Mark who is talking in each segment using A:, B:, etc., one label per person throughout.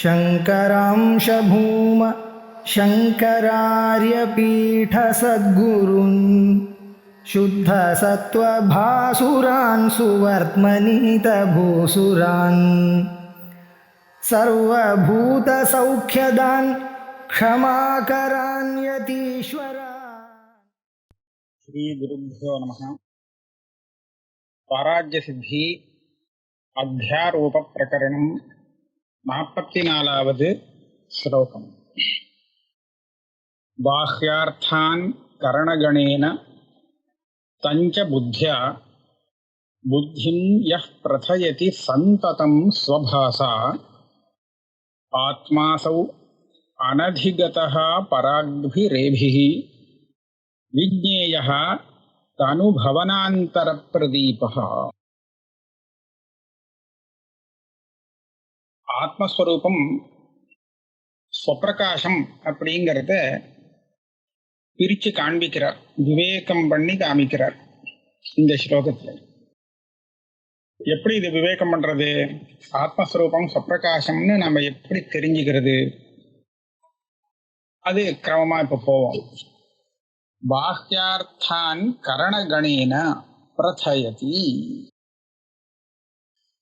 A: शङ्करांश भूम शङ्करार्यपीठसद्गुरून् शुद्धसत्त्वभासुरान् सुवर्त्मनीतभूसुरान् सर्वभूतसौख्यदान् क्षमाकरान् यतीश्वरान्।
B: श्री गुरुभ्यो नमः। स्वराज्यसिद्धि अध्यारोप प्रकरणं 44வது श्लोकम्। बाह्यार्थान् करणगणेन तञ्च बुद्ध्या बुद्धिं यः प्रथयति सन्ततं स्वभासा आत्मासौ अनधिगतः पराग्भिरेभिः विज्ञेयः तनुभवनान्तरप्रदीपः। ஆத்மஸ்வரூபம் ஸ்வப்பிரகாசம் அப்படிங்கிறத பிரித்து காண்பிக்கிறார், விவேகம் பண்ணி காமிக்கிறார் இந்த ஸ்லோகத்தில். எப்படி இது விவேகம் பண்றது? ஆத்மஸ்வரூபம் ஸ்வப்பிரகாசம்னு நம்ம எப்படி தெரிஞ்சுக்கிறது? அது கிரமமா இப்ப போவோம். பாஹ்யார்த்தான் கரணகணேன பிரதயதி.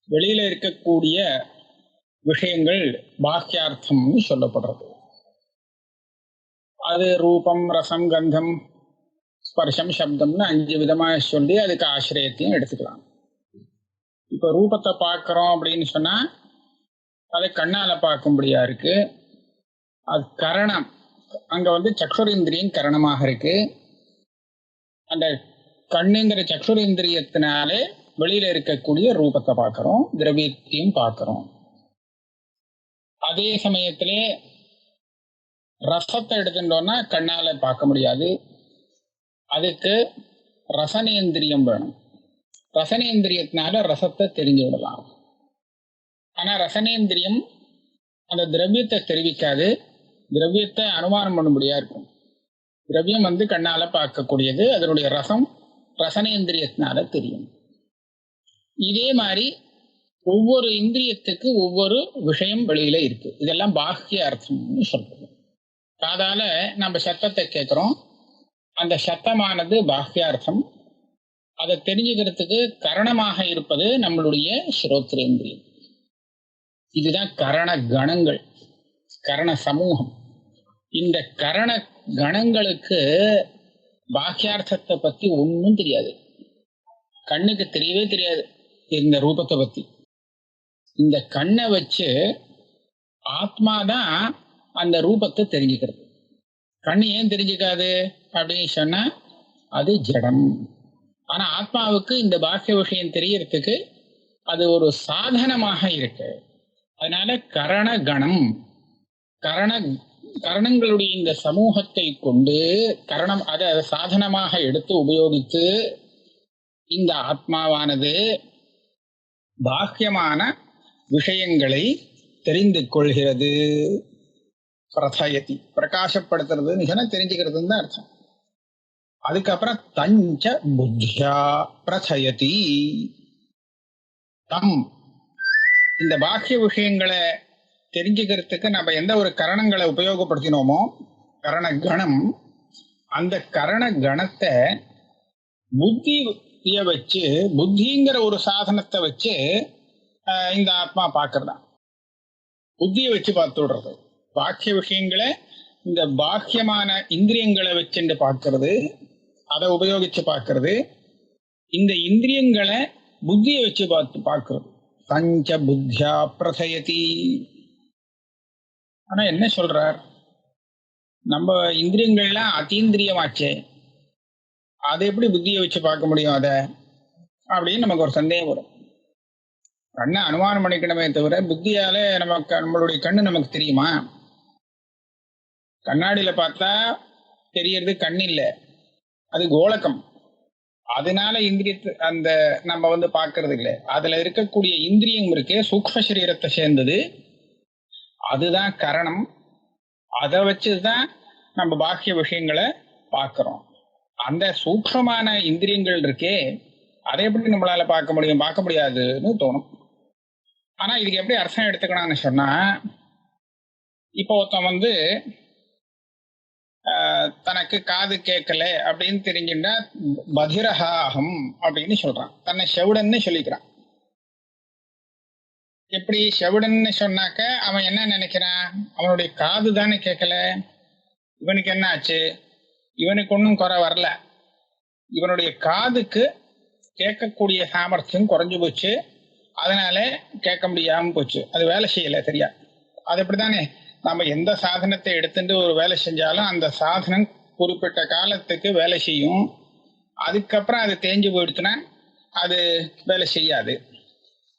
B: வெளியில இருக்கக்கூடிய விஷயங்கள் பாஹ்யார்த்தம்னு சொல்லப்படுறது. அது ரூபம், ரசம், கந்தம், ஸ்பர்ஷம், சப்தம்னு 5 விதமாக சொல்லி அதுக்கு ஆசிரியத்தையும் எடுத்துக்கலாம். இப்ப ரூபத்தை பார்க்கிறோம் அப்படின்னு சொன்னா அதை கண்ணால பார்க்கும்படியா இருக்கு. அது கரணம், அங்க சக்ஷுரேந்திரியம் கரணமாக இருக்கு. அந்த கண்ணுங்கிற சக்ஷுரேந்திரியத்தினாலே வெளியில இருக்கக்கூடிய ரூபத்தை பார்க்கிறோம், திரவியத்தையும் பார்க்கிறோம். அதே சமயத்திலே ரசத்தை எடுத்துட்டோம்னா கண்ணால பார்க்க முடியாது, அதுக்கு ரசனேந்திரியம் வேணும். ரசனேந்திரியத்தினால ரசத்தை தெரிஞ்சு விடலாம். ஆனா ரசனேந்திரியம் அந்த திரவியத்தை தெரிவிக்காது, திரவியத்தை அனுமானம் பண்ணும்படியா இருக்கும். திரவியம் கண்ணால பார்க்கக்கூடியது, அதனுடைய ரசம் ரசனேந்திரியத்தினால தெரியும். இதே மாதிரி ஒவ்வொரு இந்திரியத்துக்கு ஒவ்வொரு விஷயம் வெளியில இருக்கு. இதெல்லாம் பாஹ்ய அர்த்தம்னு சொல்றது. காதால நம்ம சத்தத்தை கேட்கிறோம், அந்த சத்தமானது பாஹ்யார்த்தம். அதை தெரிஞ்சுக்கிறதுக்கு கரணமாக இருப்பது நம்மளுடைய ஸ்ரோத்ரேந்திரியம். இதுதான் கரண கணங்கள், கரண சமூகம். இந்த கரண கணங்களுக்கு பாஹ்யார்த்தத்தை பத்தி ஒன்றும் தெரியாது. கண்ணுக்கு தெரியவே தெரியாது இந்த ரூபத்தை பத்தி. இந்த கண்ணை வச்சு ஆத்மாதான் அந்த ரூபத்தை தெரிஞ்சுக்கிறது. கண்ணு ஏன் தெரிஞ்சுக்காது அப்படின்னு சொன்னா அது ஜடம். ஆனா ஆத்மாவுக்கு இந்த பாக்கிய விஷயம் தெரியறதுக்கு அது ஒரு சாதனமாக இருக்கு. அதனால கரண கணம், கரணங்களுடைய இந்த சமூகத்தை கொண்டு கரணம் அதை சாதனமாக எடுத்து உபயோகித்து இந்த ஆத்மாவானது பாக்கியமான விஷயங்களை தெரிந்து கொள்கிறது. பிரதயதி, பிரகாசப்படுத்துறதுன்னு சொன்னா தெரிஞ்சுக்கிறதுன்னு தான் அர்த்தம். அதுக்கப்புறம் தஞ்ச புத்தியா பிரதயதி. இந்த பாக்கிய விஷயங்களை தெரிஞ்சுக்கிறதுக்கு நம்ம எந்த ஒரு கரணங்களை உபயோகப்படுத்தினோமோ கரண கணம், அந்த கரண கணத்தை புத்திய வச்சு, புத்திங்கிற ஒரு சாதனத்தை வச்சு இந்த ஆத்மா பார்க்கறதா. புத்தியை வச்சு பார்த்து விடுறது. பாக்கிய விஷயங்களை இந்த பாக்கியமான இந்திரியங்களை வச்சுட்டு பார்க்கறது, அதை உபயோகிச்சு பார்க்கறது. இந்த இந்திரியங்களை புத்தியை வச்சு பார்க்கறது. பஞ்ச புத்தியா பிரதயதி. ஆனா என்ன சொல்றார்? நம்ம இந்திரியங்கள்லாம் அதீந்திரியமாச்சே, அதை எப்படி புத்தியை வச்சு பார்க்க முடியும் அதை அப்படின்னு நமக்கு ஒரு சந்தேகம் வரும். கண்ணை அனுமானம் பண்ணிக்கணுமே தவிர புத்தியால நம்மளுடைய கண்ணு நமக்கு தெரியுமா? கண்ணாடியில பார்த்தா தெரியறது கண் இல்லை, அது கோலக்கம். அதனால இந்திரியத்தை அந்த நம்ம பார்க்கறது இல்லை. அதுல இருக்கக்கூடிய இந்திரியம் இருக்கே, சூக்ஷ்ம சரீரத்தை சேர்ந்தது, அதுதான் கரணம். அதை வச்சுதான் நம்ம பாக்கிய விஷயங்களை பார்க்கிறோம். அந்த சூக்ஷ்மமான இந்திரியங்கள் இருக்கே, அதை எப்படி நம்மளால பார்க்க முடியும்? பார்க்க முடியாதுன்னு தோணும். ஆனா இதுக்கு எப்படி அர்த்தம் எடுத்துக்கணும்னு சொன்னா, இப்போ ஒருத்தன் வந்து தனக்கு காது கேட்கல அப்படின்னு தெரிஞ்சுட்டா பதிரஹாகம் அப்படின்னு சொல்றான், தன்னை செவிடன்னு சொல்லிக்கிறான். எப்படி செவிடன்னு சொன்னாக்க அவன் என்ன நினைக்கிறான், அவனுடைய காது தானே கேட்கல, இவனுக்கு என்ன ஆச்சு, இவனுக்கு ஒன்றும் குறை வரல, இவனுடைய காதுக்கு கேட்கக்கூடிய சாமர்த்தியம் குறைஞ்சு போச்சு, அதனால கேட்க முடியாம போச்சு, அது வேலை செய்யல சரியா. அது எப்படிதானே, நம்ம எந்த சாதனத்தை எடுத்துட்டு ஒரு வேலை செஞ்சாலும் அந்த சாதனம் குறிப்பிட்ட காலத்துக்கு வேலை செய்யும், அதுக்கப்புறம் அது தேஞ்சு போயிடுச்சுன்னா அது வேலை செய்யாது,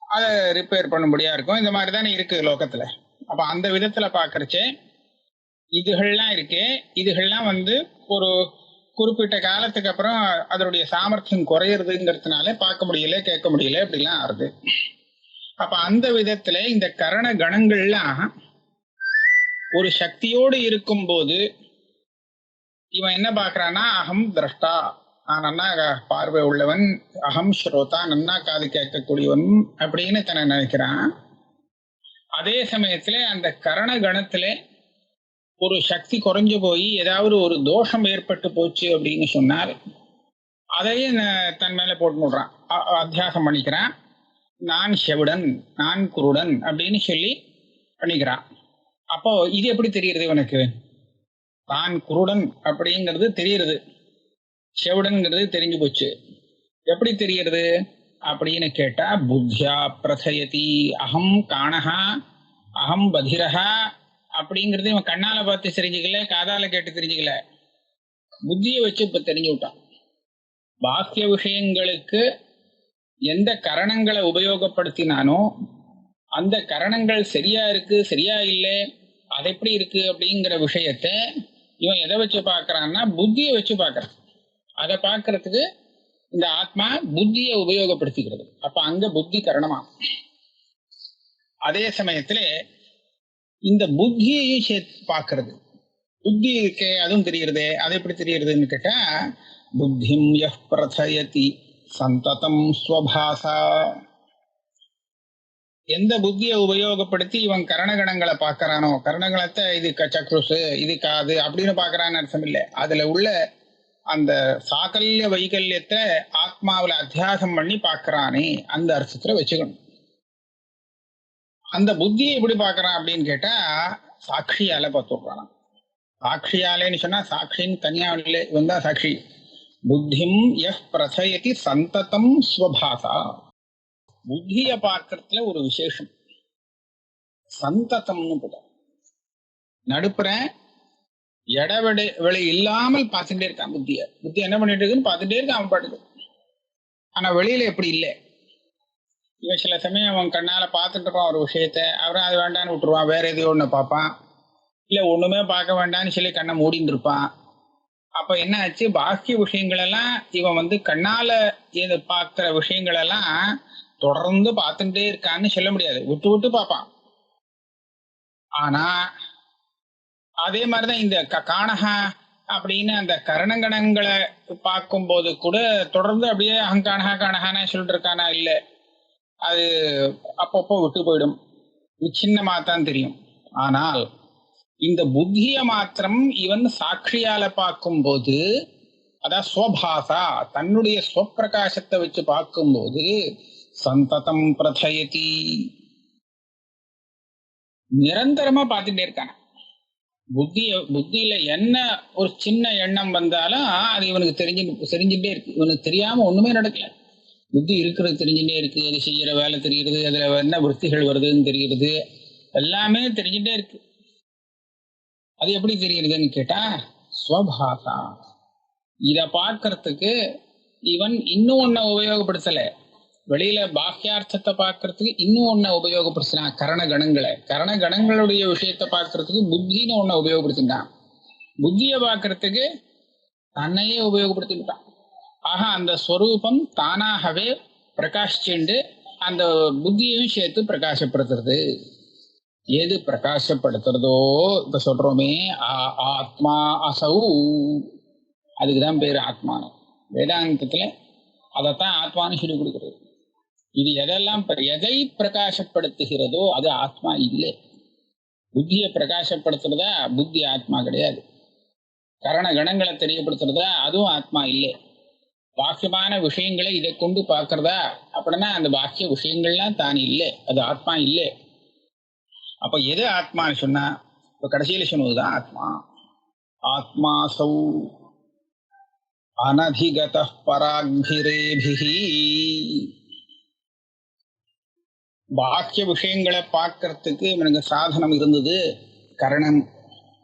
B: அதை ரிப்பேர் பண்ணும்படியா இருக்கும். இந்த மாதிரி தானே இருக்கு லோகத்துல. அப்ப அந்த விதத்துல பாக்குறச்சே இதுகள்லாம் இருக்கே, இதுகள்லாம் வந்து ஒரு குறிப்பிட்ட காலத்துக்கு அப்புறம் அதனுடைய சாமர்த்தியம் குறையிறதுங்கிறதுனால பார்க்க முடியல, கேட்க முடியல, இப்படிலாம் ஆறுது. அப்ப அந்த விதத்துல இந்த கரண கணங்கள்லாம் ஒரு சக்தியோடு இருக்கும் போது இவன் என்ன பாக்குறான்னா, அகம் திரஷ்டா, நான் நன்னா பார்வை உள்ளவன், அகம் ஸ்ரோதா, நன்னா காது கேட்கக்கூடியவன் அப்படின்னு தன்னை நினைக்கிறான். அதே சமயத்துல அந்த கரண கணத்துல ஒரு சக்தி குறைஞ்சு போய் ஏதாவது ஒரு தோஷம் ஏற்பட்டு போச்சு அப்படின்னு சொன்னால் அதையும் தன் மேல போட்டு விடுறான், அத்தியாசம் பண்ணிக்கிறான். நான் செவிடன், நான் குருடன் அப்படின்னு சொல்லி பண்ணிக்கிறான். அப்போ இது எப்படி தெரியுது இவனுக்கு, தான் குருடன் அப்படிங்கிறது தெரியுது, செவிடன்கிறது தெரிஞ்சு போச்சு. எப்படி தெரியுது அப்படின்னு கேட்டா, புத்தியா பிரசயதி, அகம் காணஹா அகம் பதிரஹா அப்படிங்கிறது இவன் கண்ணால பார்த்து தெரிஞ்சுக்கல, காதால கேட்டு தெரிஞ்சுக்கல, புத்தியை வச்சு இப்ப தெரிஞ்சு விட்டான். பாக்கிய விஷயங்களுக்கு எந்த கரணங்களை உபயோகப்படுத்தினானோ அந்த கரணங்கள் சரியா இருக்கு சரியா இல்லை, அது எப்படி இருக்கு அப்படிங்கிற விஷயத்த இவன் எதை வச்சு பார்க்கறான்னா புத்தியை வச்சு பார்க்கறான். அதை பார்க்கறதுக்கு இந்த ஆத்மா புத்தியை உபயோகப்படுத்திக்கிறது. அப்ப அங்க புத்தி கரணமா. அதே சமயத்துல இந்த புத்தியையும் சேர்த்து பார்க்கறது, புத்தி இருக்கே அதுவும் தெரியுறதே, அது எப்படி தெரியுறதுன்னு கேட்டா, புத்திம் யஹ் பிரதயதி சந்ததம் ஸ்வபாசா. எந்த புத்தியை உபயோகப்படுத்தி இவன் கரணகணங்களை பார்க்கறானோ, கரணகணத்தை இது சக்ருசு இது காது அப்படின்னு பார்க்கறான்னு அர்த்தம் இல்லை, அதுல உள்ள அந்த சாகல்ய வைகல்யத்தை ஆத்மாவில அத்தியாசம் பண்ணி பார்க்கறானே அந்த அர்த்தத்துல வச்சுக்கணும். அந்த புத்தியை எப்படி பார்க்கறான் அப்படின்னு கேட்டா, சாட்சியால பார்த்துடுறான். சாட்சியாலேன்னு சொன்னா சாட்சின்னு தனியா இல்லை, இவன் தான் சாட்சி. புத்திம் யஹ் பிரசயதி சந்ததம் ஸ்வபாசா. புத்திய பார்க்கறதுல ஒரு விசேஷம், சந்ததம்னு போட்ட நடுப்புற இடவெளி இல்லாமல் பார்த்துட்டே இருக்கான் புத்திய. புத்தி என்ன பண்ணிட்டு இருக்குன்னு பார்த்துட்டே இருக்கான் அவன் பாட்டுக்கு. ஆனா வெளியில எப்படி இல்லை, இவன் சில சமயம் அவன் கண்ணால பார்த்துட்டு இருப்பான் ஒரு விஷயத்த, அப்புறம் அது வேண்டான்னு விட்டுருவான், வேற எதையோ ஒண்ணு பார்ப்பான், இல்ல ஒண்ணுமே பார்க்க வேண்டான்னு சொல்லி கண்ணை மூடின்னு இருப்பான். அப்ப என்ன ஆச்சு, பாக்கிய விஷயங்கள் எல்லாம் இவன் வந்து கண்ணால இது பார்க்கிற விஷயங்கள் எல்லாம் தொடர்ந்து பார்த்துட்டே இருக்கான்னு சொல்ல முடியாது, விட்டு விட்டு பார்ப்பான். ஆனா அதே மாதிரிதான் இந்த காணஹா அப்படின்னு அந்த கரணகணங்களை பார்க்கும் போது கூட தொடர்ந்து அப்படியே அகங்காணஹா காணஹான்னு சொல்லிட்டு இருக்கானா இல்லை, அது அப்பப்போ விட்டு போயிடும், விச்சின்னமா தான் தெரியும். ஆனால் இந்த புத்திய மாத்திரம் இவன் சாட்சியால பார்க்கும் போது, அதான் ஸ்வபாசா தன்னுடைய ஸ்வப்பிரகாசத்தை வச்சு பார்க்கும்போது சந்ததம் பிரதயதி, நிரந்தரமா பார்த்துட்டே இருக்கான. புத்தியில என்ன ஒரு சின்ன எண்ணம் வந்தாலும் அது இவனுக்கு தெரிஞ்சுட்டே இருக்கு, இவனுக்கு தெரியாம ஒண்ணுமே நடக்கல. புத்தி இருக்கிறது தெரிஞ்சுட்டே இருக்கு, அது செய்யற வேலை தெரிகிறது, அதுல என்ன விற்த்திகள் வருதுன்னு தெரிகிறது, எல்லாமே தெரிஞ்சுட்டே இருக்கு. அது எப்படி தெரிகிறதுன்னு கேட்டா, ஸ்வபாசா. இத பார்க்கறதுக்கு இவன் இன்னும் ஒன்ன உபயோகப்படுத்தல, வெளியில பாக்கியார்த்தத்தை பார்க்கறதுக்கு இன்னும் ஒன்ன உபயோகப்படுத்தினான், கரணகணங்களை. கரணகணங்களுடைய விஷயத்தை பார்க்கறதுக்கு புத்தின்னு ஒன்ன உபயோகப்படுத்தினான், புத்திய பார்க்கறதுக்கு தன்னையே உபயோகப்படுத்திட்டான். ஆக அந்த ஸ்வரூபம் தானாகவே பிரகாசிச்சுண்டு அந்த புத்தியையும் சேர்த்து பிரகாசப்படுத்துறது. எது பிரகாசப்படுத்துறதோ இப்ப சொல்றோமே ஆத்மா அசௌ, அதுக்குதான் பேரு ஆத்மானு. வேதாந்தத்துல அதைத்தான் ஆத்மானு சொல்லி கொடுக்கிறது. இது எதெல்லாம் எதை பிரகாசப்படுத்துகிறதோ அது ஆத்மா இல்லை. புத்தியை பிரகாசப்படுத்துறதா புத்தி ஆத்மா கிடையாது. கரண கணங்களை தெரியப்படுத்துறதா அதுவும் ஆத்மா இல்லை. பாக்கியமான விஷயங்களை இதை கொண்டு பார்க்கறதா அப்படின்னா அந்த பாக்கிய விஷயங்கள்லாம் தான் இல்லை, அது ஆத்மா இல்லை. அப்ப எது ஆத்மான்னு சொன்னா இப்ப கடைசியில சொன்னதுதான் ஆத்மா. ஆத்மாசௌ அனதிகதः பராக்பிரேபிஹி. பாக்கிய விஷயங்களை பார்க்கறதுக்கு இவனுக்கு சாதனம் இருந்தது, கரணம்.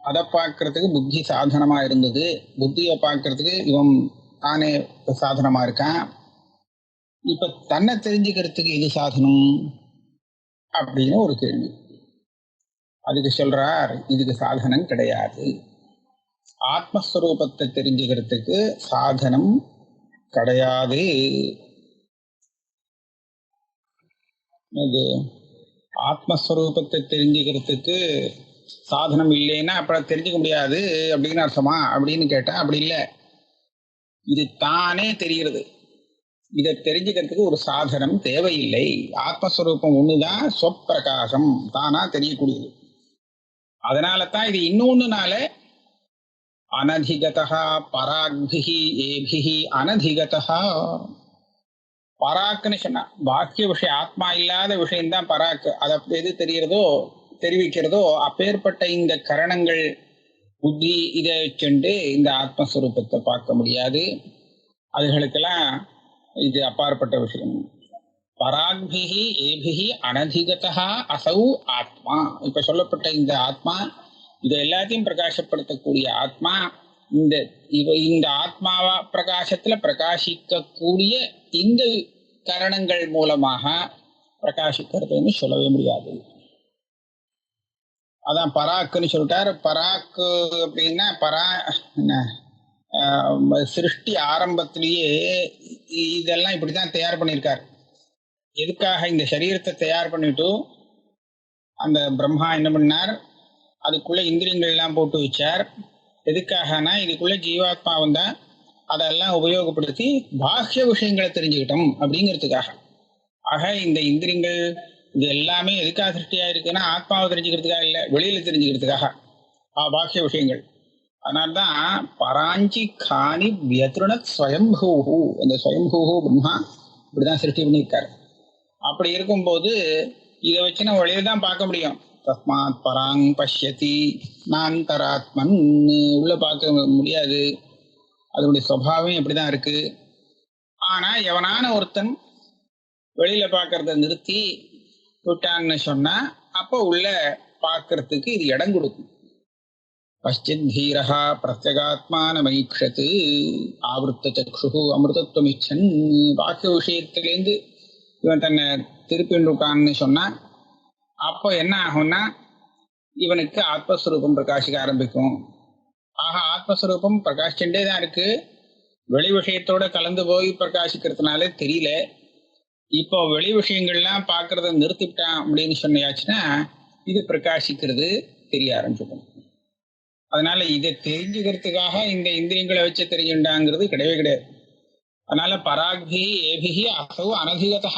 B: அதை பார்க்கறதுக்கு புத்தி சாதனமா இருந்தது. புத்தியை பார்க்கறதுக்கு இவன் தானே சாதனமா இருக்கான். இப்ப தன்னை தெரிஞ்சுக்கிறதுக்கு எது சாதனம் அப்படின்னு ஒரு கேள்வி. அதுக்கு சொல்றார், இதுக்கு சாதனம் கிடையாது. ஆத்மஸ்வரூபத்தை தெரிஞ்சுக்கிறதுக்கு சாதனம் கிடையாது. இது ஆத்மஸ்வரூபத்தை தெரிஞ்சுக்கிறதுக்கு சாதனம் இல்லைன்னா அப்புறம் தெரிஞ்சுக்க முடியாது அப்படின்னு அர்த்தமா அப்படின்னு கேட்டா அப்படி இல்லை. இது தானே தெரிகிறது. இதை தெரிஞ்சுக்கிறதுக்கு ஒரு சாதனம் தேவையில்லை. ஆத்மஸ்வரூபம் ஒண்ணுதான், சொப்பிரகாசம், தானா தெரியக்கூடியது. அதனால தான் இது இன்னொன்னுனால அனதிகதா பராக்பிஹி ஏபிஹி அனதிகதா. பராக்குன்னு சொன்னா பாக்கிய விஷயம், ஆத்மா இல்லாத விஷயம்தான் பராக்கு. அதை எது தெரிகிறதோ தெரிவிக்கிறதோ அப்பேற்பட்ட இந்த கரணங்கள் புத்தி இதை சென்று இந்த ஆத்மஸ்வரூபத்தை பார்க்க முடியாது. அதுகளுக்கெல்லாம் இது அப்பாற்பட்ட விஷயம். பராக்பிஹி ஏபிஹி அனதிகதா அசௌ ஆத்மா. இப்ப சொல்லப்பட்ட இந்த ஆத்மா, இதை எல்லாத்தையும் பிரகாசப்படுத்தக்கூடிய ஆத்மா, இந்த ஆத்மாவா பிரகாசத்துல பிரகாசிக்கக்கூடிய இந்த கரணங்கள் மூலமாக பிரகாசிக்கிறதுன்னு சொல்லவே முடியாது. அதான் பராக்குன்னு சொல்லிட்டார். பராக்கு அப்படின்னா சிருஷ்டி ஆரம்பத்திலேயே இதெல்லாம் இப்படிதான் தயார் பண்ணியிருக்காரு. எதுக்காக இந்த சரீரத்தை தயார் பண்ணிட்டு அந்த பிரம்மா என்ன பண்ணார், அதுக்குள்ள இந்திரியங்கள் எல்லாம் போட்டு வச்சார். எதுக்காகனா இதுக்குள்ள ஜீவாத்மா வந்தா அதெல்லாம் உபயோகப்படுத்தி பாக்கிய விஷயங்களை தெரிஞ்சுக்கிட்டோம் அப்படிங்கிறதுக்காக. ஆக இந்த இந்திரியங்கள் இது எல்லாமே எதுக்காக சிருஷ்டியா இருக்குன்னா ஆத்மாவை தெரிஞ்சுக்கிறதுக்காக இல்லை, வெளியில தெரிஞ்சுக்கிறதுக்காக பாக்கிய விஷயங்கள். அதனால்தான் பராஞ்சி காணி வியத்ருணத் ஸ்வயம்பூஹு, அந்த ஸ்வயம்பூஹு பிரம்மா இப்படிதான் சிருஷ்டி பண்ணியிருக்காரு. அப்படி இருக்கும்போது இதை வச்சு நம்ம வெளியில தான் பார்க்க முடியும். தஸ்மாத் பராங் பஷ்யதி நாந்தராத்மன், உள்ள பார்க்க முடியாது, அதனுடைய சுபாவம் எப்படிதான் இருக்கு. ஆனா எவனான ஒருத்தன் வெளியில பார்க்கறத நிறுத்தி விட்டான்னு சொன்னா அப்போ உள்ள பார்க்கறதுக்கு இது இடம் கொடுக்கும். பஷ்சித் தீரஹா பிரத்யகாத்மான மைக்ஷத்து ஆவருத்த சக்ஷு அமிர்தத்துவமிச்சன். பாக்கிய விஷயத்திலேருந்து இவன் தன்னை திருப்பின்னுட்டான்னு சொன்னா அப்போ என்ன ஆகும்னா இவனுக்கு ஆத்மஸ்வரூபம் பிரகாசிக்க ஆரம்பிக்கும். ஆக ஆத்மஸ்வரூபம் பிரகாசிச்சுட்டே தான் இருக்கு, வெளி விஷயத்தோட கலந்து போய் பிரகாசிக்கிறதுனால தெரியல. இப்போ வெளி விஷயங்கள்லாம் பார்க்கறத நிறுத்திவிட்டான் அப்படின்னு சொன்னியாச்சுன்னா இது பிரகாசிக்கிறது தெரிய ஆரம்பிச்சிடும். அதனால இதை தெரிஞ்சுக்கிறதுக்காக இந்த இந்திரியங்களை வச்சு தெரிஞ்சுட்டாங்கிறது கிடையவே கிடையாது. அதனால பராக்பி ஏபிஹி அசௌ அனதிகதா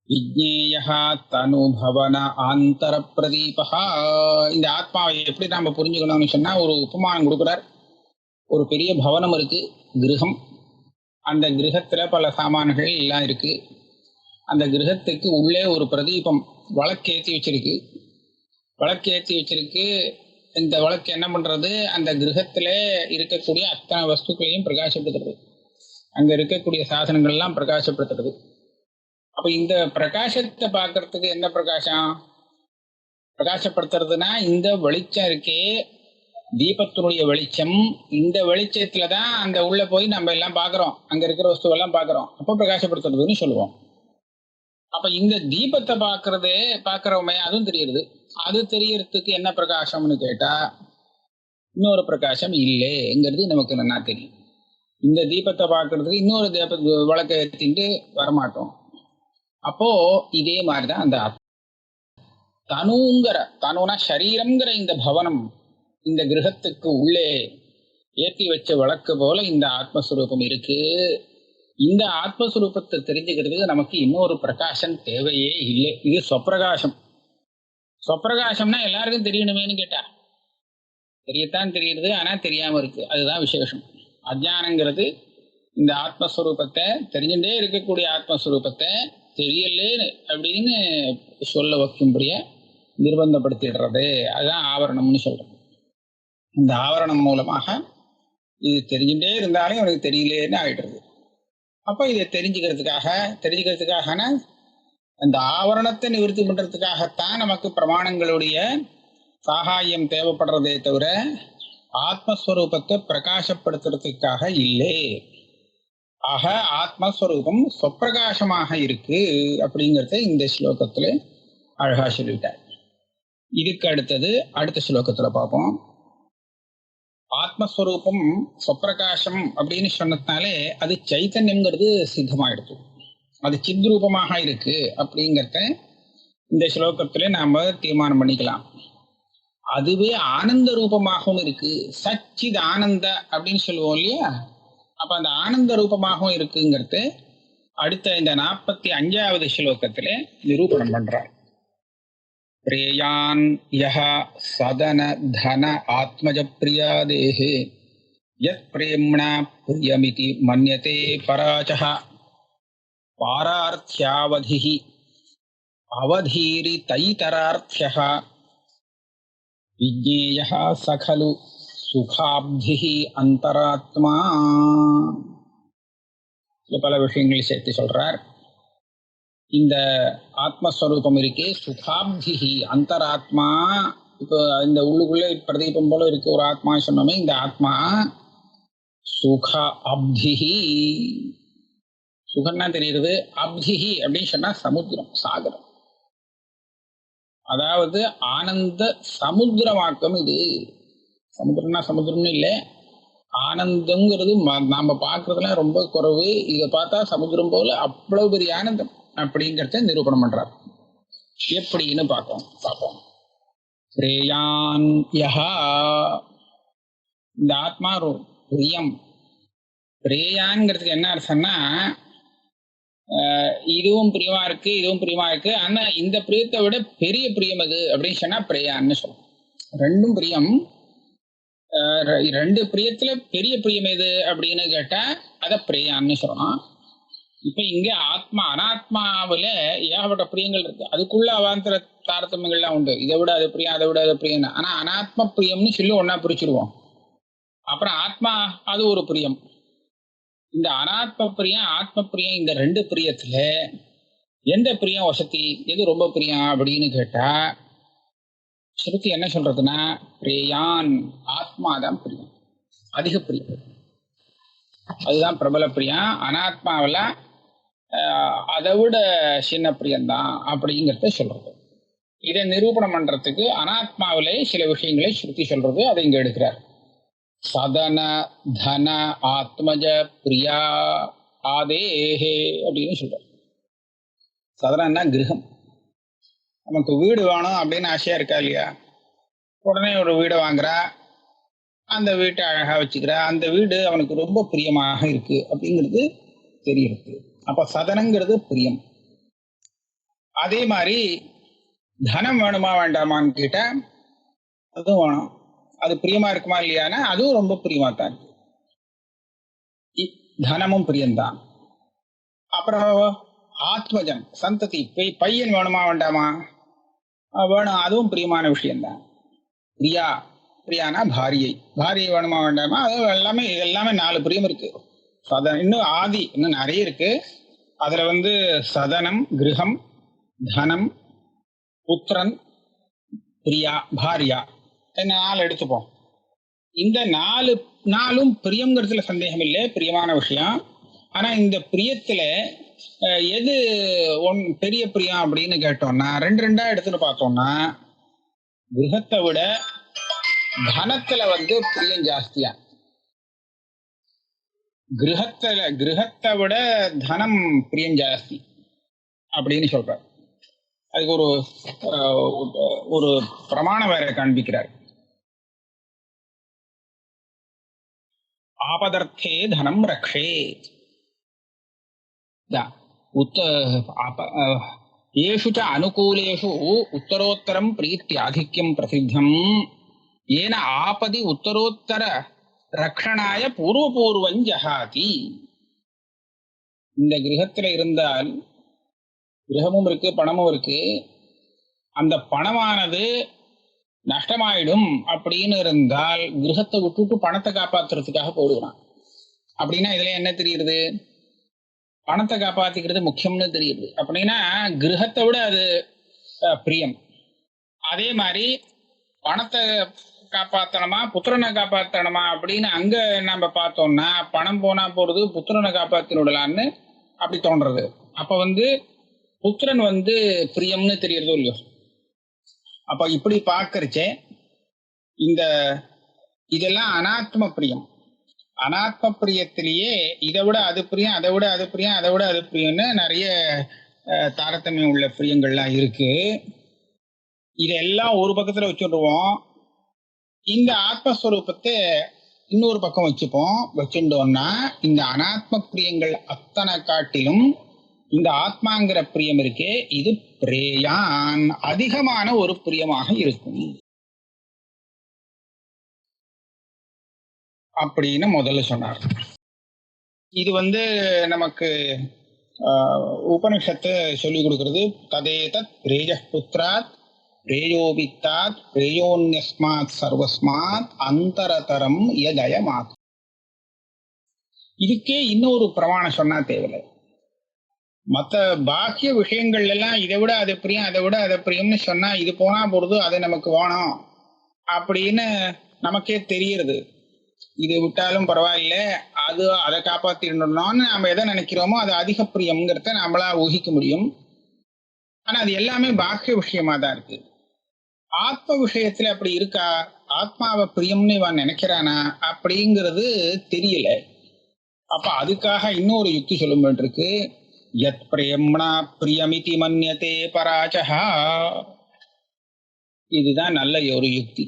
B: விஜ்ஞேயா தனுபவன ஆந்தர பிரதீபா. இந்த ஆத்மாவை எப்படி நாம புரிஞ்சுக்கணும்னு சொன்னா ஒரு உபமானம் கொடுக்குறார். ஒரு பெரிய பவனம் இருக்கு, கிரகம். அந்த கிரகத்துல பல சாமான்கள் எல்லாம் இருக்கு. அந்த கிரகத்துக்கு உள்ளே ஒரு பிரதீபம் விளக்கேற்றி வச்சிருக்கு. விளக்கேற்றி வச்சிருக்கு. இந்த விளக்கு என்ன பண்றது, அந்த கிரகத்துல இருக்கக்கூடிய அத்தனை வஸ்துக்களையும் பிரகாசப்படுத்துறது, அங்க இருக்கக்கூடிய சாதனங்கள்லாம் பிரகாசப்படுத்துறது. அப்ப இந்த பிரகாசத்தை பார்க்கறதுக்கு என்ன பிரகாசம் பிரகாசப்படுத்துறதுன்னா இந்த வெளிச்சம் இருக்கே, தீபத்தினுடைய வெளிச்சம். இந்த வெளிச்சத்துலதான் அந்த உள்ள போய் நம்ம எல்லாம் பாக்குறோம், அங்க இருக்கிற வஸ்துவெல்லாம் பாக்குறோம். அப்ப பிரகாசப்படுத்துறதுன்னு சொல்லுவோம். அப்ப இந்த தீபத்தை பாக்குறோமே அதுவும் தெரியுது. அது தெரியறதுக்கு என்ன பிரகாசம்னு கேட்டா இன்னொரு பிரகாசம் இல்லைங்கிறது நமக்கு நல்லா தெரியும். இந்த தீபத்தை பார்க்கறதுக்கு இன்னொரு விளக்க ஏற்றிட்டு வரமாட்டோம். அப்போ இதே மாதிரிதான் அந்த தனுனா சரீரம்ங்கிற இந்த பவனம், இந்த கிரகத்துக்கு உள்ளே ஏற்றி வச்ச விளக்கு போல இந்த ஆத்மஸ்வரூபம் இருக்கு. இந்த ஆத்மஸ்வரூபத்தை தெரிஞ்சுக்கிறதுக்கு நமக்கு இன்னொரு பிரகாசம் தேவையே இல்லை. இது சொப்பிரகாசம். சொப்பிரகாசம்னா எல்லாருக்கும் தெரியணுமேனு கேட்டா தெரியத்தான் தெரியுது, ஆனா தெரியாம இருக்கு. அதுதான் விசேஷம். அஜ்ஞானங்கிறது இந்த ஆத்மஸ்வரூபத்தை தெரிஞ்சுட்டே இருக்கக்கூடிய ஆத்மஸ்வரூபத்தை தெரியலேன்னு அப்படின்னு சொல்ல வைக்கும்படிய நிர்பந்தப்படுத்திடுறது. அதுதான் ஆவரணம்னு சொல்றது. இந்த ஆவரணம் மூலமாக இது தெரிஞ்சுட்டே இருந்தாலும் இவனுக்கு தெரியலேன்னு ஆயிடுறது. அப்போ இதை தெரிஞ்சுக்கிறதுக்காகனா அந்த ஆவரணத்தை நிவர்த்தி பண்றதுக்காகத்தான் நமக்கு பிரமாணங்களுடைய சாகாயம் தேவைப்படுறதே தவிர ஆத்மஸ்வரூபத்தை பிரகாசப்படுத்துறதுக்காக இல்லை. ஆக ஆத்மஸ்வரூபம் சொப்பிரகாசமாக இருக்கு அப்படிங்கிறத இந்த ஸ்லோகத்துல அழகா சொல்லிட்டார். இதுக்கு அடுத்த ஸ்லோகத்துல பார்ப்போம். ஆத்மஸ்வரூபம் சொப்பிரகாசம் அப்படின்னு சொன்னதுனாலே அது சைத்தன்யம்ங்கிறது சித்தமாயிடுது. அது சித்ரூபமாக இருக்கு அப்படிங்கிறத இந்த ஸ்லோகத்துல நாம தீர்மானம் பண்ணிக்கலாம். அதுவே ஆனந்த ரூபமாகவும் இருக்கு. சச்சித் ஆனந்த அப்படின்னு சொல்லுவோம் இல்லையா? அப்ப அந்த ஆனந்த ரூபமாகவும் இருக்குங்கிறது அடுத்த இந்த 45வது ஸ்லோகத்துல நிரூபணம் பண்றார். பிரேயான் யஹ சதன தன ஆத்மஜ பிரியாதேஹே யத் பிரேம்ணா பிரியமிதி மன்யதே பராசஹ பாரார்த்யாவதிஹி அவதீரி தைதரார்த்யஹ விஜ்ஞேயஹ சகலு சுகாப்திஹி அந்தராத்மா. பல விஷயங்களை சேர்த்து சொல்றார். இந்த ஆத்மஸ்வரூபம் இருக்கே சுகாப்திஹி அந்தராத்மா. இப்போ இந்த உள்ளுக்குள்ள பிரதீபம் போல இருக்கு ஒரு ஆத்மா சொன்னோமே, இந்த ஆத்மா சுக அப்திஹி. சுகன்னா தெரியுது, அப்திஹி அப்படின்னு சொன்னா சமுத்திரம், சாகரம். அதாவது ஆனந்த சமுத்திரமாக்கம் இது. சமுத்திரம்னா சமுத்திரம்னு இல்லை, ஆனந்தங்கிறது நாம பார்க்கறதுலாம் ரொம்ப குறைவு. இதை பார்த்தா சமுத்திரம் போல அவ்வளவு பெரிய ஆனந்தம் அப்படிங்கிறத நிரூபணம் பண்றார். எப்படின்னு பார்ப்போம். பிரேயான் யஹா, இந்த ஆத்மா பிரியம். பிரேயான்ங்கிறதுக்கு என்ன அர்த்தம்னா இதுவும் பிரியமா இருக்கு, இதுவும் பிரியமா இருக்கு, ஆனா இந்த பிரியத்தை விட பெரிய பிரியம் அது அப்படின்னு சொன்னா பிரேயான்னு சொல்லுவோம். ரெண்டும் பிரியம். ரெண்டு பிரியத்துல பெரிய பிரியம் எது அப்படின்னு கேட்டா அத பிரேயான்னு சொல்லலாம். இப்ப இங்க ஆத்மா அனாத்மாவில ஏகப்பட்ட பிரியங்கள் இருக்கு. அதுக்குள்ள அவாந்தர தாரதமியங்கள்லாம் உண்டு. இதை விட அது பிரியம், அதை விட அது பிரியம். ஆனா அனாத்ம பிரியம்னு சொல்லி ஒன்னா பிரிச்சிருவோம். அப்புறம் ஆத்மா அது ஒரு பிரியம். இந்த அனாத்ம பிரியம் ஆத்ம பிரியம், இந்த ரெண்டு பிரியத்துல எந்த பிரியம் வசதி, எது ரொம்ப பிரியம் அப்படின்னு கேட்டா ஸ்ருதி என்ன சொல்றதுன்னா பிரேயான் ஆத்மாதான் பிரியம், அதிக பிரியம். அதுதான் பிரபல பிரியம். அனாத்மாவில அதை விட சின்ன பிரியம்தான் அப்படிங்கிறத சொல்றது. இதை நிரூபணம் பண்றதுக்கு அனாத்மாவிலே சில விஷயங்களை ஸ்ருதி சொல்றது. அதை இங்க எடுக்கிறார். சதன தன ஆத்மஜ பிரியா ஆதேஹே அப்படின்னு சொல்றார். சதனன்னா கிரகம். நமக்கு வீடு வேணும் அப்படின்னு ஆசையா இருக்கா இல்லையா? உடனே ஒரு வீடை வாங்குறா, அந்த வீட்டை அழகா வச்சுக்கிறா, அந்த வீடு அவனுக்கு ரொம்ப பிரியமாக இருக்கு அப்படிங்கிறது தெரியுது. அப்ப சதனங்கிறது பிரியம். அதே மாதிரி தனம் வேணுமா வேண்டாமான்னு கேட்டா அதுவும் வேணும். அது பிரியமா இருக்குமா இல்லையானா அதுவும் ரொம்ப பிரியமா தான் இருக்கு. தனமும் பிரியம்தான். அப்புறம் ஆத்மஜன் சந்ததி பையன் வேணுமா வேண்டாமா? வேணும், அதுவும் பிரியமான விஷயம்தான். பிரியானா பாரியை வேணுமா வேண்டாமா? அது எல்லாமே 4 பிரியம் இருக்கு. இன்னும் ஆதி இன்னும் நிறைய இருக்கு. அதுல சதனம், கிரகம், தனம், புத்திரன், பிரியா, பாரியா, 4 எடுத்துப்போம். இந்த 4ம் பிரியங்கிறதுல சந்தேகம் இல்லை, பிரியமான விஷயம். ஆனா இந்த பிரியத்துல எது பெரிய பிரியம் அப்படின்னு கேட்டோம்னா ரெண்டா எடுத்துன்னு பார்த்தோம்னா கிரகத்தை விட தனத்துல பிரியம் ஜாஸ்தியா. கிரகத்தை விட தனம் பிரியம் ஜாஸ்தி அப்படின்னு சொல்ற. அதுக்கு ஒரு பிரமாணம் வேற காண்பிக்கிறார். ஆபதர்த்தே தனம் ரக்ஷே. ஏஷு ச அனுகூலேஷு உத்தரோத்தரம் பிரீத்தியாதிக்யம் பிரசித்தம் ஏன ஆபதி உத்தரோத்தர ரக்ஷணாய பூர்வபூர்வம் ஜஹாதி. இந்த கிரகத்துல இருந்தால் கிரகமும் இருக்கு பணமும் இருக்கு, அந்த பணமானது நஷ்டமாயிடும் அப்படின்னு இருந்தால் கிரகத்தை விட்டுட்டு பணத்தை காப்பாத்துறதுக்காக போடுவான். அப்படின்னா இதுல என்ன தெரியுது? பணத்தை காப்பாத்திக்கிறது முக்கியம்னு தெரியுது. அப்படின்னா கிரகத்தை விட அது பிரியம். அதே மாதிரி பணத்தை காப்பாத்தணுமா புத்திரனை காப்பாத்தணுமா அப்படின்னு அங்க நம்ம பார்த்தோம்னா பணம் போனா போறது, புத்திரனை காப்பாத்தி விடலான்னு அப்படி தோன்றது. அப்ப புத்திரன் பிரியம்னு தெரியறதோ இல்லையோ. அப்ப இப்படி பார்க்கறச்சே இதெல்லாம் அனாத்ம பிரியம். அனாத்ம பிரியத்திலேயே இதை விட அது பிரியம், அதை விட அது பிரியம், அதை விட அது பிரியம்னு நிறைய தாரதமியம் உள்ள பிரியங்கள்லாம் இருக்கு. இதெல்லாம் ஒரு பக்கத்துல வச்சுடுவோம். இந்த ஆத்மஸ்வரூபத்தை இன்னொரு பக்கம் வச்சுட்டோம்னா இந்த அனாத்ம பிரியங்கள் அத்தனை காட்டிலும் இந்த ஆத்மாங்கிற பிரியம் இருக்கே இது பிரேயான் அதிகமான ஒரு பிரியமாக இருக்கும் அப்படின்னு முதல்ல சொன்னார். இது நமக்கு உபனிஷத்து சொல்லி கொடுக்கிறது. ததேதத் பிரேய புத்திராத் பிரேயோவித்தாத் பிரேயோன்யஸ்மாத் சர்வஸ்மாத் அந்தரதரம் யதயமாத். இதுக்கே இன்னொரு பிரமாணம் சொன்னா தேவையில்லை. மற்ற பாக்கிய விஷயங்கள் எல்லாம் இதை விட அது பிரியம், அதை விட அதை பிரியம்னு சொன்னா இது போனா போறது, அது நமக்கு வேணும் அப்படின்னு நமக்கே தெரியுது. இதை விட்டாலும் பரவாயில்ல, அது அதை காப்பாத்திடணும்னு நம்ம எதை நினைக்கிறோமோ அது அதிக பிரியம்ங்கிறத நம்மளா ஊகிக்க முடியும். ஆனா அது எல்லாமே பாக்கிய விஷயமா தான் இருக்கு. ஆத்ம விஷயத்துல அப்படி இருக்கா? ஆத்மாவை பிரியம்னு இவன் நினைக்கிறானா அப்படிங்கிறது தெரியல. அப்ப அதுக்காக இன்னொரு யுக்தி சொல்லும் இருக்கு. யத் பிரேம்னா பிரியமிதி மன்யதே பராச்சஹா. இதுதான் நல்ல ஒரு யுக்தி.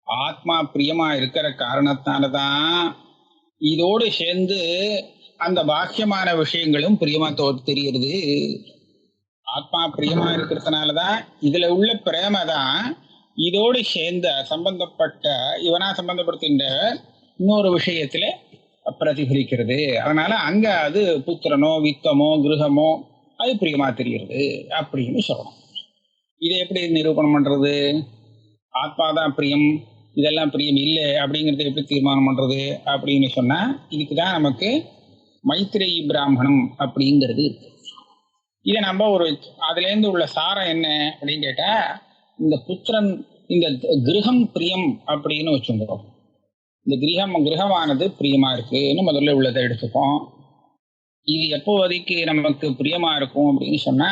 B: ஆத்மா பிரியமா இருக்கிற காரணத்தானதான் இதோடு சேர்ந்து அந்த பாக்கியமான விஷயங்களும் பிரியமா தெரியுது. ஆத்மா பிரியமா இருக்கிறதுனாலதான் இதுல உள்ள பிரேம தான் இதோடு சேர்ந்த சம்பந்தப்பட்ட இவனா சம்பந்தப்படுத்தின்ற இன்னொரு விஷயத்துல பிரதிபலிக்கிறது. அதனால அங்க அது புத்திரனோ வித்தமோ கிரகமோ அது பிரியமா தெரிகிறது அப்படின்னு சொல்லணும். இதை எப்படி நிரூபணம் பண்றது? ஆத்மாதான் பிரியம், இதெல்லாம் பிரியம் இல்லை அப்படிங்கறத எப்படி தீர்மானம் பண்றது அப்படின்னு சொன்னா இதுக்குதான் நமக்கு மைத்ரேயி பிராமணம் அப்படிங்கிறது இருக்கு. இதை நம்ம அதுல இருந்து உள்ள சாரம் என்ன அப்படின்னு கேட்டா, இந்த புத்திரன் இந்த கிரகம் பிரியம் அப்படின்னு வச்சுருக்கோம். இந்த கிரகமானது பிரியமா இருக்குன்னு முதல்ல உள்ளதை எடுத்துப்போம். இது எப்போதைக்கு நமக்கு பிரியமா இருக்கும் அப்படின்னு சொன்னா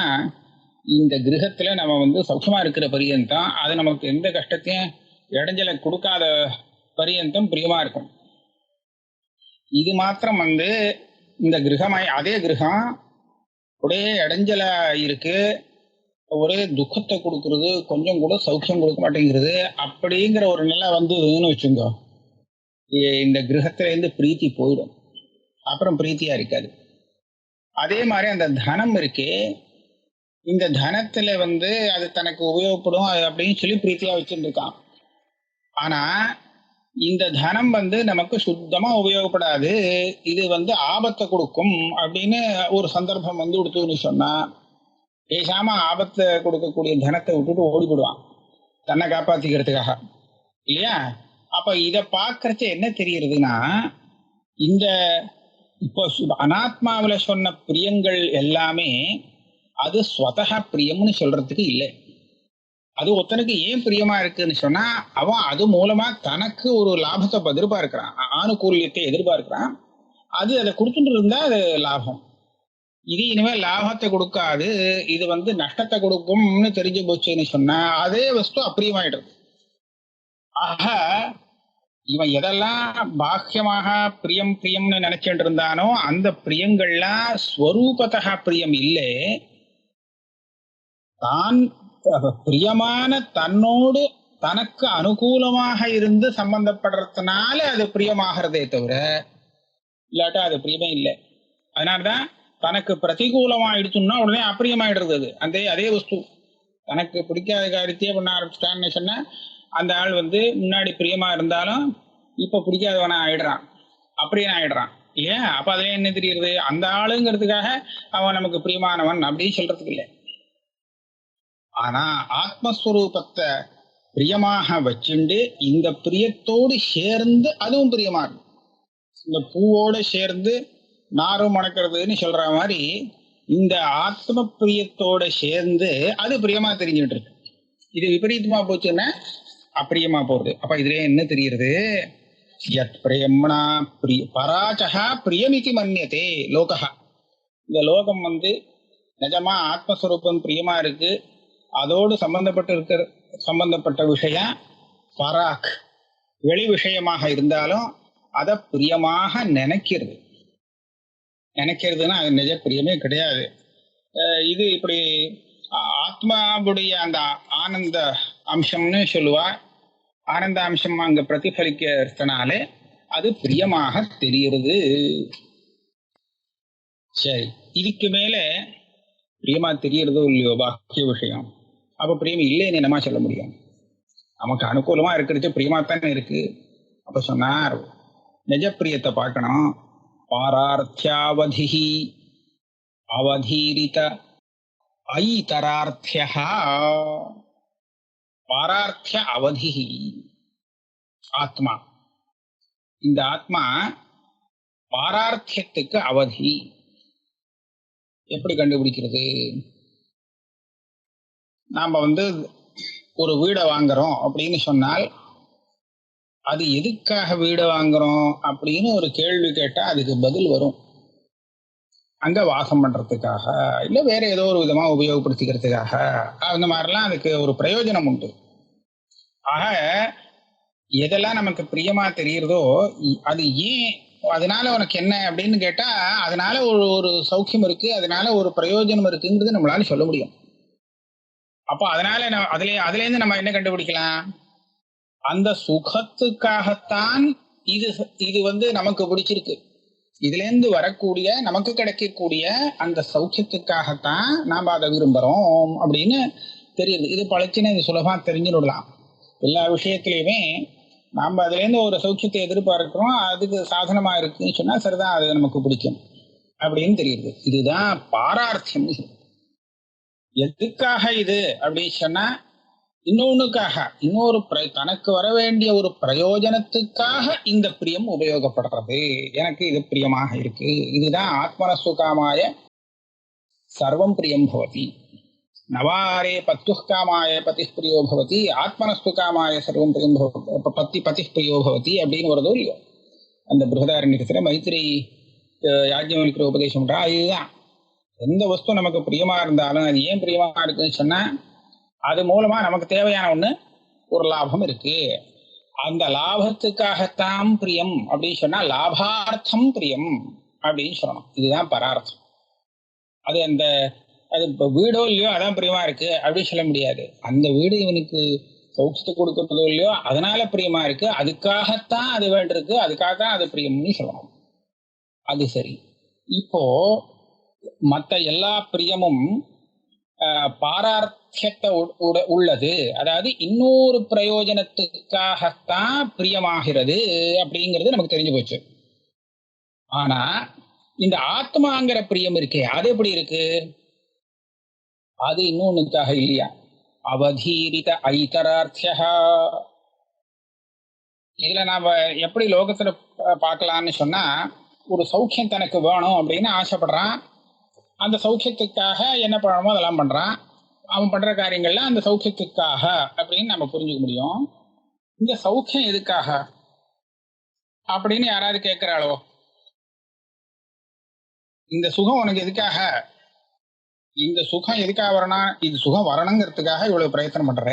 B: இந்த கிரகத்துல நம்ம சௌக்கியமா இருக்கிற பரியந்தம், அது நமக்கு எந்த கஷ்டத்தையும் இடைஞ்சலை கொடுக்காத பரியந்தம் பிரியமா இருக்கும். இது மாத்திரம் இந்த அதே கிரகம் ஒரே இடைஞ்சலா இருக்கு, ஒரே துக்கத்தை கொடுக்கறது, கொஞ்சம் கூட சௌக்கியம் கொடுக்க மாட்டேங்கிறது அப்படிங்கிற ஒரு நிலை வந்ததுன்னு வச்சுங்க, இந்த கிரகத்துல இருந்து பிரீத்தி போயிடும். அப்புறம் பிரீத்தியா இருக்காது. அதே மாதிரி அந்த தனம் இருக்கே, இந்த தனத்துல அது தனக்கு உபயோகப்படும் அப்படின்னு சொல்லி பிரீத்தியா வச்சுட்டு இருக்கான். ஆனா இந்த தனம் நமக்கு சுத்தமா உபயோகப்படாது, இது ஆபத்தை கொடுக்கும் அப்படின்னு ஒரு சந்தர்ப்பம் கொடுத்ததுன்னு சொன்னா பேசாம ஆபத்தை கொடுக்கக்கூடிய தனத்தை விட்டுட்டு ஓடிவிடுவான் தன்னை காப்பாத்திக்கிறதுக்காக, இல்லையா? அப்ப இத பாக்குறச்ச என்ன தெரியுதுன்னா, இந்த இப்போ அனாத்மாவில சொன்ன பிரியங்கள் எல்லாமே அது ஸ்வதக பிரியம்னு சொல்றதுக்கு இல்லை. அது ஒருத்தனுக்கு ஏன் பிரியமா இருக்குன்னு சொன்னா அவன் அது மூலமா தனக்கு ஒரு லாபத்தை எதிர்பார்க்கிறான், ஆணுகூல்யத்தை எதிர்பார்க்கிறான். அதை கொடுத்துட்டு இருந்தா அது லாபம். இது இனிமேல் லாபத்தை கொடுக்காது, இது நஷ்டத்தை கொடுக்கும்னு தெரிஞ்சு போச்சுன்னு சொன்னா அதே வஸ்து அப்பிரியமாயிடுது. ஆக இவன் எதெல்லாம் பாக்கியமாக பிரியம் பிரியம்னு நினைச்சுட்டு இருந்தானோ அந்த பிரியங்கள்லாம் ஸ்வரூபத்தக பிரியம் இல்லை, தான் பிரியமான தன்னோடு தனக்கு அனுகூலமாக இருந்து சம்பந்தப்படுறதுனால அது பிரியமாகிறதே தவிர இல்லாட்டா அது பிரியமே இல்லை. அதனால்தான் தனக்கு பிரதிகூலமாயிடுச்சுன்னா உடனே அப்பிரியமாயிடுறது. அது அதே வஸ்து தனக்கு பிடிக்காத காரியத்தையே பண்ண ஆரம்பிச்சிட்டான்னு சொன்னா அந்த ஆள் முன்னாடி பிரியமா இருந்தாலும் இப்ப பிடிக்காதவனா ஆயிடுறான், அப்படின்னு ஆயிடுறான். ஏன் அப்ப அதுல என்ன தெரியுது? அந்த ஆளுங்கிறதுக்காக அவன் நமக்கு பிரியமானவன் அப்படின்னு சொல்றதுக்கு இல்லை. ஆனா ஆத்மஸ்வரூபத்தை பிரியமாக வச்சுண்டு இந்த பிரியத்தோடு சேர்ந்து அதுவும் பிரியமா இருக்கும். இந்த பூவோடு சேர்ந்து நாரும் மணக்கிறதுன்னு சொல்ற மாதிரி இந்த ஆத்ம பிரியத்தோட சேர்ந்து அது பிரியமா தெரிஞ்சுட்டு இருக்கு. இது விபரீதமா போச்சுன்னா அப்பிரியமா போறது. அப்ப இதுல என்ன தெரியுது? யத் பிரேம்னா பராச்சகா பிரியமிதி மன்யதே லோகா. இந்த லோகம் நிஜமா ஆத்மஸ்வரூபம் பிரியமா இருக்கு, அதோடு சம்பந்தப்பட்ட விஷயம் பராக் வெளி விஷயமாக இருந்தாலும் அதை பிரியமாக நினைக்கிறதுன்னா அது நிஜ பிரியமே கிடையாது. இது இப்படி ஆத்மாவுடைய அந்த ஆனந்த அம்சம்னு சொல்லுவா. ஆனந்த அம்சம் அங்க பிரதிபலிக்கிறதுனாலே அது பிரியமாக தெரிகிறது. சரி, இதுக்கு மேல பிரியமா தெரியறதோ இல்லையோ பாக்கிய விஷயம். அப்ப பிரியம் இல்லைன்னு என்னமா சொல்ல முடியும்? நமக்கு அனுகூலமா இருக்கிறது பிரியமாத்தானே இருக்கு. அப்ப சொன்னார் நிஜ பிரியத்தை பார்க்கணும். பாரார்த்தியாவதி அவதீரித ஐதரார்த்தியா. பாரார்த்திய அவதி ஆத்மா. இந்த ஆத்மா பாரார்த்தியத்துக்கு அவதி. எப்படி கண்டுபிடிக்கிறது? நாம ஒரு வீடை வாங்குறோம் அப்படின்னு சொன்னால் அது எதுக்காக வீடை வாங்குறோம் அப்படின்னு ஒரு கேள்வி கேட்டா அதுக்கு பதில் வரும். அங்க வாசம் பண்றதுக்காக, இல்ல வேற ஏதோ ஒரு விதமா உபயோகப்படுத்திக்கிறதுக்காக, அந்த மாதிரிலாம் அதுக்கு ஒரு பிரயோஜனம் உண்டு. ஆக எதெல்லாம் நமக்கு பிரியமா தெரியுறதோ அது ஏன், அதனால உனக்கு என்ன அப்படின்னு கேட்டா அதனால ஒரு சௌக்கியம் இருக்கு, அதனால ஒரு பிரயோஜனம் இருக்குங்கிறது நம்மளால சொல்ல முடியும். அப்ப அதனால அதுல இருந்து நம்ம என்ன கண்டுபிடிக்கலாம்? அந்த சுகத்துக்காகத்தான் இது நமக்கு பிடிச்சிருக்கு. இதுல இருந்து வரக்கூடிய நமக்கு கிடைக்கக்கூடிய அந்த சௌக்கியத்துக்காகத்தான் நாம அதை விரும்புறோம் அப்படின்னு தெரியுது. இது பழச்சின்னு இது சுலபமா தெரிஞ்சுடலாம். எல்லா விஷயத்திலையுமே நாம அதுல இருந்து ஒரு சௌக்கியத்தை எதிர்பார்க்கிறோம், அதுக்கு சாதனமா இருக்குன்னு சொன்னா சரிதான், அது நமக்கு பிடிக்கும் அப்படின்னு தெரியுது. இதுதான் பாரார்த்தியம். எதுக்காக இது அப்படின்னு சொன்னா இன்னொன்னுக்காக, தனக்கு வர வேண்டிய ஒரு பிரயோஜனத்துக்காக இந்த பிரியம் உபயோகப்படுறது. எனக்கு இது பிரியமாக இருக்கு. இதுதான் ஆத்மனசுகாமாய சர்வம் பிரியம் பவதி. நவாரே பத்துகாமாய பதி பிரியோ பவதி, ஆத்மனசுகாமாய சர்வம் பிரியம் பதி பிரியோ பவதி அப்படின்னு வருதோ இல்லையோ அந்த பிருகதாரண்யத்துல மைத்திரி யாஜ்ஞவல்கிற உபதேசம் பண்றா. இதுதான் எந்த வஸ்து நமக்கு பிரியமா இருந்தாலும் அது ஏன் பிரியமா இருக்குன்னு சொன்னா அது மூலமா நமக்கு தேவையான ஒரு லாபம் இருக்கு. அந்த லாபத்துக்காகத்தான் பிரியம் அப்படின்னு சொன்னா லாபார்த்தம் பிரியம் அப்படின்னு சொல்லணும். இதுதான் பரார்த்தம். அது இப்ப வீடோ இல்லையோ அதான் பிரியமா இருக்கு அப்படின்னு சொல்ல முடியாது. அந்த வீடு இவனுக்கு சௌக்கியத்தை கொடுக்கறதோ இல்லையோ அதனால பிரியமா இருக்கு, அதுக்காகத்தான் அது வேண்டியிருக்கு, அதுக்காகத்தான் அது பிரியம்னு சொல்லணும். அது சரி. இப்போ மற்ற எல்லா பிரியமும் பாரார்த்தியத்தை உள்ளது, அதாவது இன்னொரு பிரயோஜனத்துக்காகத்தான் பிரியமாகிறது அப்படிங்கிறது நமக்கு தெரிஞ்சு போச்சு. ஆனா இந்த ஆத்மாங்கிற பிரியம் இருக்கே அது எப்படி இருக்கு? அது இன்னொன்னுக்காக இல்லையா? அவதீரித ஐதரார்த்தியா. இதுல நாம எப்படி லோகத்துல பார்க்கலாம்னு சொன்னா, ஒரு சௌக்கியம் தனக்கு வேணும் அப்படின்னு ஆசைப்படுறான். அந்த சௌக்கியத்துக்காக என்ன பண்ணணுமோ அதெல்லாம் பண்றான். அவன் பண்ற காரியங்கள்லாம் அந்த சௌக்கியத்துக்காக அப்படின்னு நம்ம புரிஞ்சுக்க முடியும். இந்த சௌக்கியம் எதுக்காக அப்படின்னு யாராவது கேட்கிறாளோ? இந்த சுகம் உனக்கு எதுக்காக, இந்த சுகம் எதுக்காக வரணும்? இது சுகம் வரணுங்கிறதுக்காக இவ்வளவு பிரயத்தனம் பண்ற.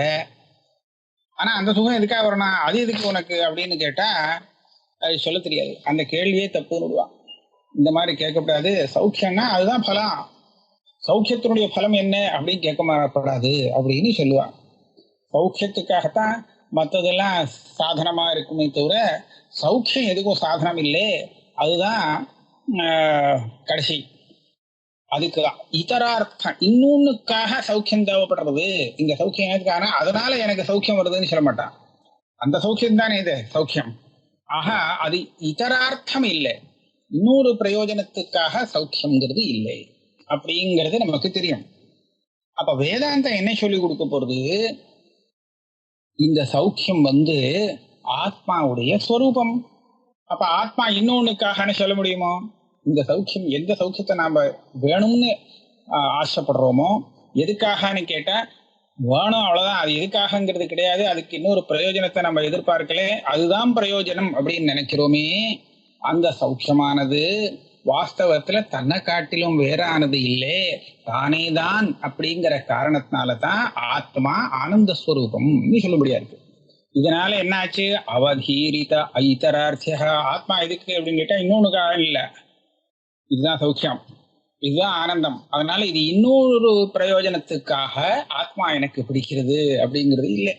B: ஆனா அந்த சுகம் எதுக்காக வரணும், அது எதுக்கு உனக்கு அப்படின்னு கேட்டா அது சொல்ல தெரியாது. அந்த கேள்வியே தப்புன்னு விடுவான். இந்த மாதிரி கேட்கக்கூடாது. சௌக்கியம்னா அதுதான் பலம், சௌக்கியத்தினுடைய பலம் என்ன அப்படின்னு கேட்க மாறப்படாது அப்படின்னு சொல்லுவான். சௌக்கியத்துக்காகத்தான் மற்றதெல்லாம் சாதனமா இருக்குமே தவிர சௌக்கியம் எதுக்கும் சாதனம் இல்லை. அதுதான் கடைசி. அதுக்கு இதரார்த்தம் இன்னொன்னுக்காக சௌக்கியம் தேவைப்படுறது. இந்த சௌக்கியம் எதுக்கான அதனால எனக்கு சௌக்கியம் வருதுன்னு சொல்ல மாட்டான். அந்த சௌக்கியம் தானே இது சௌக்கியம். ஆக அது இதரார்த்தம் இல்லை, இன்னொரு பிரயோஜனத்துக்காக சௌக்கியம்ங்கிறது இல்லை அப்படிங்கிறது நமக்கு தெரியும். அப்ப வேதாந்தம் என்ன சொல்லி கொடுக்க போறது, இந்த சௌக்கியம் ஆத்மாவுடைய ஸ்வரூபம். அப்ப ஆத்மா இன்னொன்னுக்காக சொல்ல முடியுமோ? இந்த சௌக்கியம் எந்த சௌக்கியத்தை நாம வேணும்னு ஆசைப்படுறோமோ, எதுக்காகன்னு கேட்டா வேணும் அவ்வளவுதான். அது எதுக்காகங்கிறது கிடையாது, அதுக்கு இன்னொரு பிரயோஜனத்தை நம்ம எதிர்பார்க்கல, அதுதான் பிரயோஜனம் அப்படின்னு நினைக்கிறோமே. அந்த சௌக்கியமானது வாஸ்தவத்துல தன்னை காட்டிலும் வேறானது இல்லை, தானே தான். அப்படிங்கிற காரணத்தினாலதான் ஆத்மா ஆனந்த ஸ்வரூபம் சொல்ல முடியாது. இதனால என்னாச்சு, அவதீரித ஐதரார்த்திய. ஆத்மா எதுக்கு அப்படின்னு கேட்டா இன்னொன்னுக்காக இல்லை, இதுதான் சௌக்கியம், இதுதான் ஆனந்தம். அதனால இது இன்னொரு பிரயோஜனத்துக்காக ஆத்மா எனக்கு பிடிக்கிறது அப்படிங்கிறது இல்லை.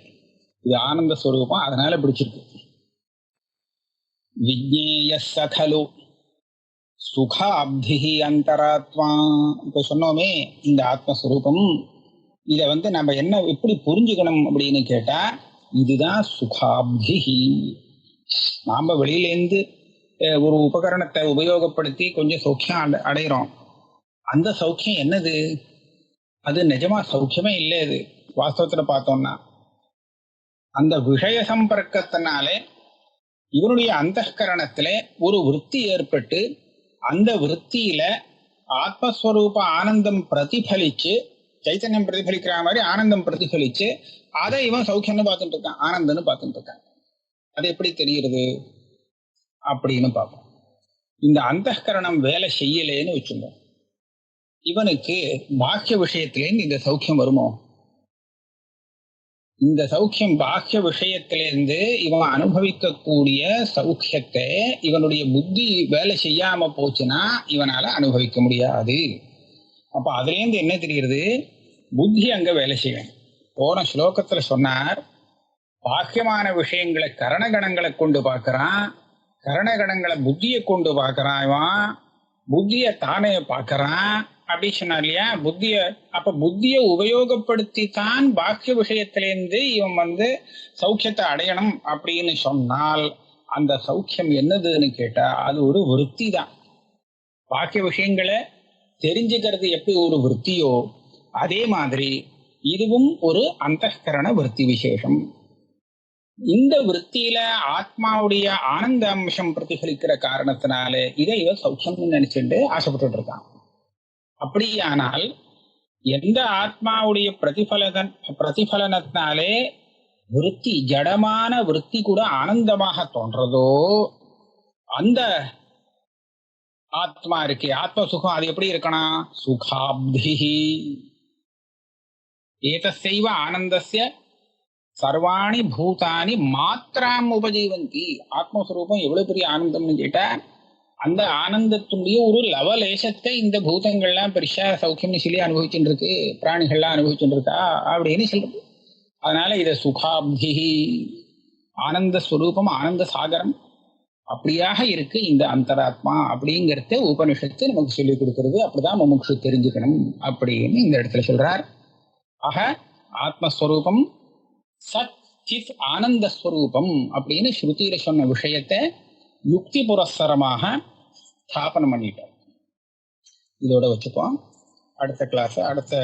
B: இது ஆனந்த ஸ்வரூபம், அதனால பிடிச்சிருக்கு. விஜ்ஞேய சகலு சுகாப்தி அந்தராத்மா. இப்ப சொன்னோமே இந்த ஆத்மஸ்வரூபம், இதை நம்ம என்ன எப்படி புரிஞ்சுக்கணும் அப்படின்னு கேட்டா, இதுதான் சுகாப்தி. நாம வெளியிலேருந்து ஒரு உபகரணத்தை உபயோகப்படுத்தி கொஞ்சம் சௌக்கியம் அடைகிறோம். அந்த சௌக்கியம் என்னது? அது நிஜமா சௌக்கியமே இல்லை. அது வாஸ்தவத்துல பார்த்தோம்னா அந்த விஷய சம்பர்க்கத்தினாலே இவனுடைய அந்தகரணத்துல ஒரு விருத்தி ஏற்பட்டு, அந்த விருத்தியில ஆத்மஸ்வரூப ஆனந்தம் பிரதிபலிச்சு, சைத்தன்யம் பிரதிபலிக்கிற மாதிரி ஆனந்தம் பிரதிபலிச்சு, அதை இவன் சௌக்கியம்னு பார்த்துட்டு இருக்கான், ஆனந்தம்னு பார்த்துட்டு இருக்கான். அது எப்படி தெரிகிறது அப்படின்னு பார்ப்போம். இந்த அந்தகரணம் வேலை செய்யலேன்னு வச்சுங்க, இவனுக்கு பாக்கிய விஷயத்திலேருந்து இந்த சௌக்கியம் வருமோ? இந்த சௌக்கியம் பாக்கிய விஷயத்திலிருந்து இவன் அனுபவிக்கக்கூடிய சௌக்கியத்தை இவனுடைய புத்தி வேலை செய்யாம போச்சுன்னா இவனால அனுபவிக்க முடியாது. அப்ப அதுல இருந்து என்ன தெரிகிறது, புத்தி அங்க வேலை செய்யணும். போன ஸ்லோகத்துல சொன்னார், பாக்கியமான விஷயங்களை கரணகணங்களை கொண்டு பார்க்கறான், கரணகணங்களை புத்தியை கொண்டு பார்க்கறான், இவன் புத்திய தானே பார்க்கறான் அப்படி சொன்னார் இல்லையா. அப்ப புத்தியை உபயோகப்படுத்தி தான் பாக்கிய விஷயத்திலேருந்து இவன் சௌக்கியத்தை அடையணும் அப்படின்னு சொன்னால், அந்த சௌக்கியம் என்னதுன்னு கேட்டா அது ஒரு விருத்தி தான். பாக்கிய விஷயங்களை தெரிஞ்சுக்கிறது எப்படி ஒரு விருத்தியோ, அதே மாதிரி இதுவும் ஒரு அந்தகரண விருத்தி விசேஷம். இந்த விருத்தியில ஆத்மாவுடைய ஆனந்த அம்சம் பிரதிபலிக்கிற காரணத்தினால இதை இவ சௌக்கியம் நினைச்சுட்டு ஆசைப்பட்டு இருக்கான். அப்படியானால் எந்த ஆத்மாவுடைய பிரதிபலனத்தினாலே விருத்தி, ஜடமான விருத்தி கூட ஆனந்தமாக தோன்றதோ, அந்த ஆத்மா இருக்கே ஆத்ம சுகம், அது எப்படி இருக்கணும்? சுகாப்தி. ஏதஸ்யைவ ஆனந்தஸ்ய சர்வாணி பூதானி மாத்திராம் உபஜீவந்தி. ஆத்மஸ்வரூபம் எவ்வளவு பெரிய ஆனந்தம்னு கேட்டா, அந்த ஆனந்தத்துடைய ஒரு லவலேசத்தை இந்த பூதங்கள்லாம் பெருசா சௌக்கியம்னு சொல்லி அனுபவிச்சுட்டு இருக்கு, பிராணிகள்லாம் அனுபவிச்சுட்டு இருக்கா அப்படின்னு சொல்றது. அதனால இதை சுகாப்தி, ஆனந்த ஸ்வரூபம், ஆனந்த சாகரம் அப்படியாக இருக்கு இந்த அந்தராத்மா அப்படிங்கிறத உபனிஷத்து நமக்கு சொல்லிக் கொடுக்கிறது. அப்படிதான் முமுட்சு தெரிஞ்சுக்கணும் அப்படின்னு இந்த இடத்துல சொல்றார். ஆக ஆத்மஸ்வரூபம் சத் சித் ஆனந்த ஸ்வரூபம் அப்படின்னு ஸ்ருதியில சொன்ன விஷயத்தை யுக்தி புரஸ்தரமாக ஸ்தாபனம் பண்ணிட்டோம். இதோட வச்சுப்போம். அடுத்த கிளாஸ் அடுத்த